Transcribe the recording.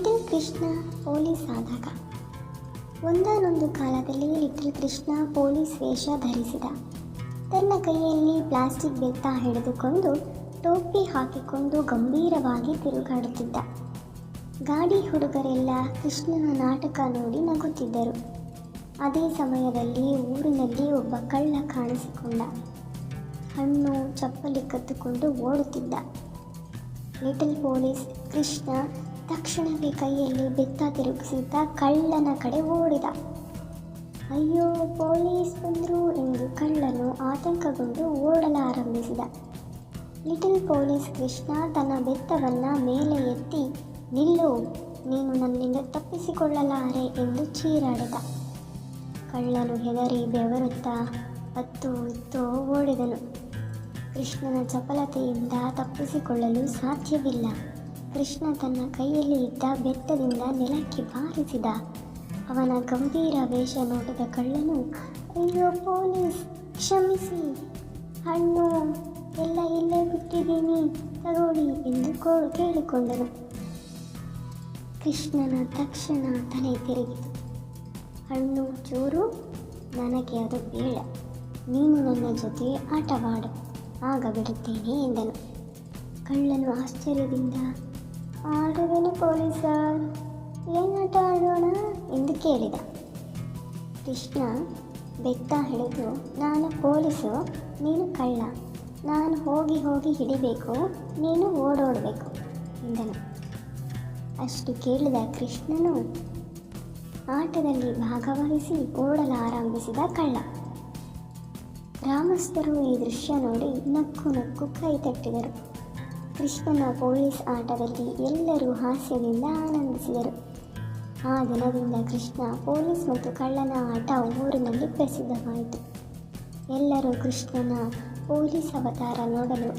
Little Krishna police ಆದಾಗ. ಒಂದಾನೊಂದು ಕಾಲದಲ್ಲಿ ಲಿಟಲ್ ಕೃಷ್ಣ ಪೊಲೀಸ್ ವೇಷ ಧರಿಸಿದ. ತನ್ನ ಕೈಯಲ್ಲಿ ಪ್ಲಾಸ್ಟಿಕ್ ಬೆತ್ತ ಹಿಡಿದುಕೊಂಡು ಟೋಪಿ ಹಾಕಿಕೊಂಡು ಗಂಭೀರವಾಗಿ ತಿರುಗಾಡುತ್ತಿದ್ದ. ಗಾಡಿ ಹುಡುಗರೆಲ್ಲ ಕೃಷ್ಣನ ನಾಟಕ ನೋಡಿ ನಗುತ್ತಿದ್ದರು. ಅದೇ ಸಮಯದಲ್ಲಿ ಊರಿನಲ್ಲಿ ಒಬ್ಬ ಕಳ್ಳ ಕಾಣಿಸಿಕೊಂಡ. ಹಣ್ಣು ಚಪ್ಪಲಿ ಕತ್ತುಕೊಂಡು ಓಡುತ್ತಿದ್ದ. ಲಿಟಲ್ ಪೊಲೀಸ್ ಕೃಷ್ಣ ತಕ್ಷಣವೇ ಕೈಯಲ್ಲಿ ಬೆತ್ತ ತಿರುಗಿಸಿದ್ದ ಕಳ್ಳನ ಕಡೆ ಓಡಿದ. ಅಯ್ಯೋ, ಪೊಲೀಸ್ ಬಂದರು ಎಂದು ಕಳ್ಳನು ಆತಂಕಗೊಂಡು ಓಡಲಾರಂಭಿಸಿದ. ಲಿಟಲ್ ಪೊಲೀಸ್ ಕೃಷ್ಣ ತನ್ನ ಬೆತ್ತವನ್ನು ಮೇಲೆ ಎತ್ತಿ, ನಿಲ್ಲು, ನೀನು ನನ್ನಿಂದ ತಪ್ಪಿಸಿಕೊಳ್ಳಲಾರೆ ಎಂದು ಚೀರಾಡಿದ. ಕಳ್ಳನು ಹೆದರಿ ಬೆವರುತ್ತಾ ಅತ್ತೋ ಇತ್ತೋ ಓಡಿದನು. ಕೃಷ್ಣನ ಚಪಲತೆಯಿಂದ ತಪ್ಪಿಸಿಕೊಳ್ಳಲು ಸಾಧ್ಯವಿಲ್ಲ. ಕೃಷ್ಣ ತನ್ನ ಕೈಯಲ್ಲಿ ಇದ್ದ ಬೆತ್ತದಿಂದ ನೆಲಕ್ಕೆ ಬಾರಿಸಿದ. ಅವನ ಗಂಭೀರ ವೇಷ ನೋಡಿದ ಕಳ್ಳನು, ಅಯ್ಯೋ ಪೊಲೀಸ್, ಕ್ಷಮಿಸಿ, ಹಣ್ಣು ಎಲ್ಲ ಇಲ್ಲೇ ಬಿಟ್ಟಿದ್ದೀನಿ, ತಗೊಳ್ಳಿ ಎಂದು ಕೇಳಿಕೊಂಡನು. ಕೃಷ್ಣನ ತಕ್ಷಣ ತಲೆ ತಿರುಗಿತು. ಹಣ್ಣು ಚೂರು, ನನಗೆ ಅದು ಬೇಡ, ನೀನು ನನ್ನ ಜೊತೆ ಆಟವಾಡು, ಆಗ ಬಿಡುತ್ತೇನೆ ಎಂದನು. ಕಳ್ಳನು ಆಶ್ಚರ್ಯದಿಂದ, ಆಡುವೆನು ಪೊಲೀಸರ್, ಏನಾಟ ಆಡೋಣ ಎಂದು ಕೇಳಿದ. ಕೃಷ್ಣ ಬೆತ್ತ ಹಿಡಿದು, ನಾನು ಪೊಲೀಸು, ನೀನು ಕಳ್ಳ, ನಾನು ಹೋಗಿ ಹೋಗಿ ಹಿಡಿಬೇಕು, ನೀನು ಓಡೋಡಬೇಕು ಎಂದನು. ಅಷ್ಟು ಕೇಳಿದ ಕೃಷ್ಣನು ಆಟದಲ್ಲಿ ಭಾಗವಹಿಸಿ ಓಡಲಾರಂಭಿಸಿದ ಕಳ್ಳ. ಗ್ರಾಮಸ್ಥರು ಈ ದೃಶ್ಯ ನೋಡಿ ನಕ್ಕು ನಕ್ಕು ಕೈ ತಟ್ಟಿದರು. ಕೃಷ್ಣನ ಪೊಲೀಸ್ ಆಟದಲ್ಲಿ ಎಲ್ಲರೂ ಹಾಸ್ಯದಿಂದ ಆನಂದಿಸಿದರು. ಆ ದಿನದಿಂದ ಕೃಷ್ಣ ಪೊಲೀಸ್ ಮತ್ತು ಕಳ್ಳನ ಆಟ ಊರಿನಲ್ಲಿ ಪ್ರಸಿದ್ಧವಾಯಿತು. ಎಲ್ಲರೂ ಕೃಷ್ಣನ ಪೊಲೀಸ್ ಅವತಾರ ನೋಡಲು